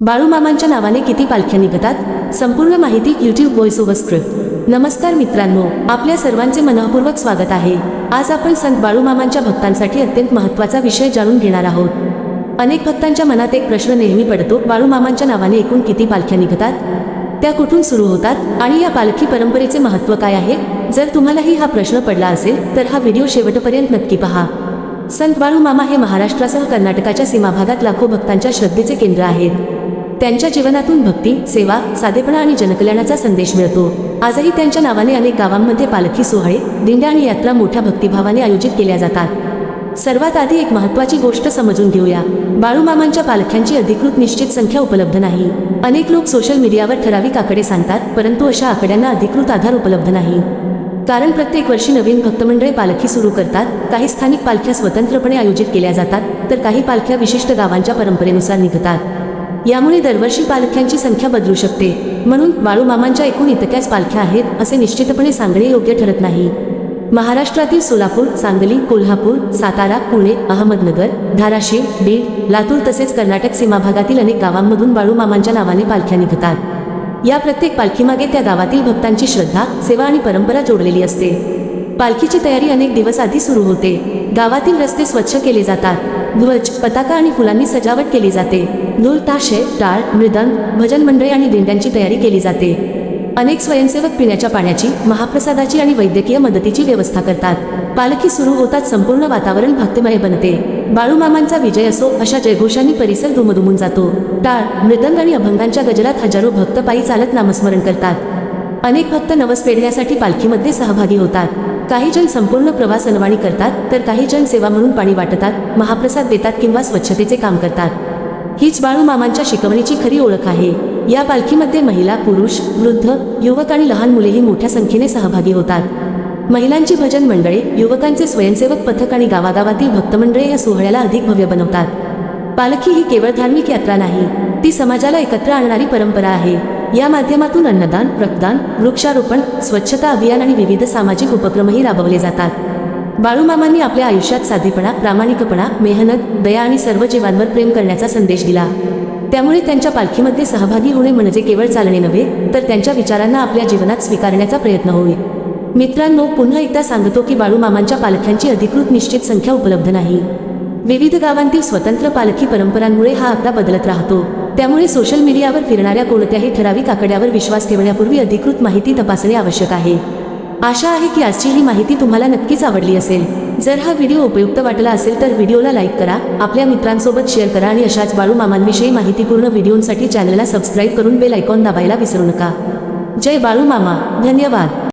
बाळूमामांच्या नावाने किती पालख्या निघतात? संपूर्ण माहिती यूट्यूब व्हॉइस ओव्हर स्क्रिप्ट। नमस्कार मित्रांनो, आपल्या सर्वांचे मनःपूर्वक स्वागत आहे। आज आपण संत बाळूमामांच्या भक्तांसाठी अत्यंत महत्त्वाचा विषय जाणून घेणार आहोत। अनेक भक्तांच्या मनात एक प्रश्न नेहमी पडतो, बाळूमामांच्या नावाने एकूण किती पालख्या निघतात? त्या कुठून सुरू होतात आणि या पालखी परंपरेचे महत्त्व काय आहे? जर तुम्हालाही हा प्रश्न पडला असेल तर हा व्हिडिओ शेवटपर्यंत नक्की पहा। संत बाळूमामा हे महाराष्ट्रासह कर्नाटकाच्या सीमाभागात लाखो भक्तांच्या श्रद्धेचे केंद्र आहेत। त्यांच्या जीवनातून भक्ती, सेवा, साधेपणा आणि जनकल्याणाचा संदेश मिळतो। आजही त्यांच्या नावाने अनेक गावांमध्ये पालखी सोहळे, दिंड्या आणि यात्रा मोठ्या भक्तिभावाने आयोजित केल्या जातात। सर्वात आधी एक महत्त्वाची गोष्ट समजून घेऊया। बाळूमामांच्या पालख्यांची अधिकृत निश्चित संख्या उपलब्ध नाही। अनेक लोक सोशल मीडियावर ठराविक आकडे सांगतात, परंतु अशा आकड्यांना अधिकृत आधार उपलब्ध नाही। कारण प्रत्येक वर्षी नवीन भक्तमंडळे पालखी सुरू करतात। काही स्थानिक पालख्या स्वतंत्रपणे आयोजित केल्या जातात, तर काही पालख्या विशिष्ट गावांच्या परंपरेनुसार निघतात। यामुळे दरवर्षी पालख्यांची संख्या बदलू शकते। म्हणून बाळूमामांच्या एकूण इतक्याच पालख्या आहेत असे निश्चितपणे सांगणे योग्य ठरत नाही। महाराष्ट्रातील सोलापूर, सांगली, कोल्हापूर, सातारा, पुणे, अहमदनगर, धाराशिव, बीड, लातूर तसेच कर्नाटक सीमाभागातील अनेक गावांमधून बाळूमामांच्या नावाने पालख्या निघतात। या प्रत्येक पालखीमागे त्या गावातील भक्तांची श्रद्धा, सेवा आणि परंपरा जोडलेली असते। पालखीची तयारी अनेक दिवस आधी सुरू होते। गावातील रस्ते स्वच्छ केले जातात, ध्वज, पताका आणि फुलांनी सजावट केली जाते। ढोल, ताशे, टाळ, मृदंग, भजन मंडळे आणि दिंड्यांची तयारी केली जाते। अनेक स्वयंसेवक पिण्याच्या पाण्याची, महाप्रसादाची आणि वैद्यकीय मदतीची व्यवस्था करतात। पालखी सुरू होताच संपूर्ण वातावरण भक्तिमय बनते। बाळूमामांचा विजय असो अशा जयघोषांनी परिसर दुमदुमून जातो। टाळ, मृदंग आणि अभंगांच्या गजरात हजारो भक्त पायी चालत नामस्मरण करतात। अनेक भक्त नवस पेरण्यासाठी पालखीमध्ये सहभागी होतात। काही जण संपूर्ण प्रवास अनवाणी करतात, तर काही जण सेवा म्हणून पाणी वाटतात, महाप्रसाद देतात किंवा स्वच्छतेचे काम करतात। हीच बाळूमामांच्या शिकवणीची खरी ओळख आहे। या पालखीमध्ये महिला, पुरुष, वृद्ध, युवक आणि लहान मुलेही मोठ्या संख्येने सहभागी होतात। महिलांची भजन मंडळे, युवकांचे स्वयंसेवक पथक आणि गावागावातील भक्तमंडळे या सोहळ्याला अधिक भव्य बनवतात। पालखी ही केवळ धार्मिक यात्रा नाही, ती समाजाला एकत्र आणणारी परंपरा आहे। या माध्यमातून अन्नदान, रक्तदान, वृक्षारोपण, स्वच्छता अभियान आणि विविध सामाजिक उपक्रमही राबवले जातात। बाळूमामांनी आपल्या आयुष्यात साधेपणा, प्रामाणिकपणा, मेहनत, दया आणि सर्व जीवांवर प्रेम करण्याचा संदेश दिला। त्यामुळे त्यांच्या पालखीमध्ये सहभागी होणे म्हणजे केवळ चालणे नव्हे, तर त्यांच्या विचारांना आपल्या जीवनात स्वीकारण्याचा प्रयत्न होय। मित्रांनो, पुन्हा एकदा सांगतो की बाळूमामांच्या पालख्यांची अधिकृत निश्चित संख्या उपलब्ध नाही। विविध गावांतील स्वतंत्र पालखी परंपरांमुळे हा आकडा बदलत राहतो। त्यामुळे सोशल मीडियावर फिरणाऱ्या कोणत्याही ठराविक आकड्यावर विश्वास ठेवण्यापूर्वी अधिकृत माहिती तपासणे आवश्यक आहे। आशा आहे की आजची ही माहिती तुम्हाला नक्कीच आवडली असेल। जर हा व्हिडिओ उपयुक्त वाटला असेल तर व्हिडिओला लाईक करा, आपल्या मित्रांसोबत शेअर करा आणि अशाच बाळूमामांविषयी माहितीपूर्ण व्हिडिओंसाठी चॅनलला सबस्क्राईब करून बेल आयकॉन दाबायला विसरू नका। जय बाळूमामा, धन्यवाद।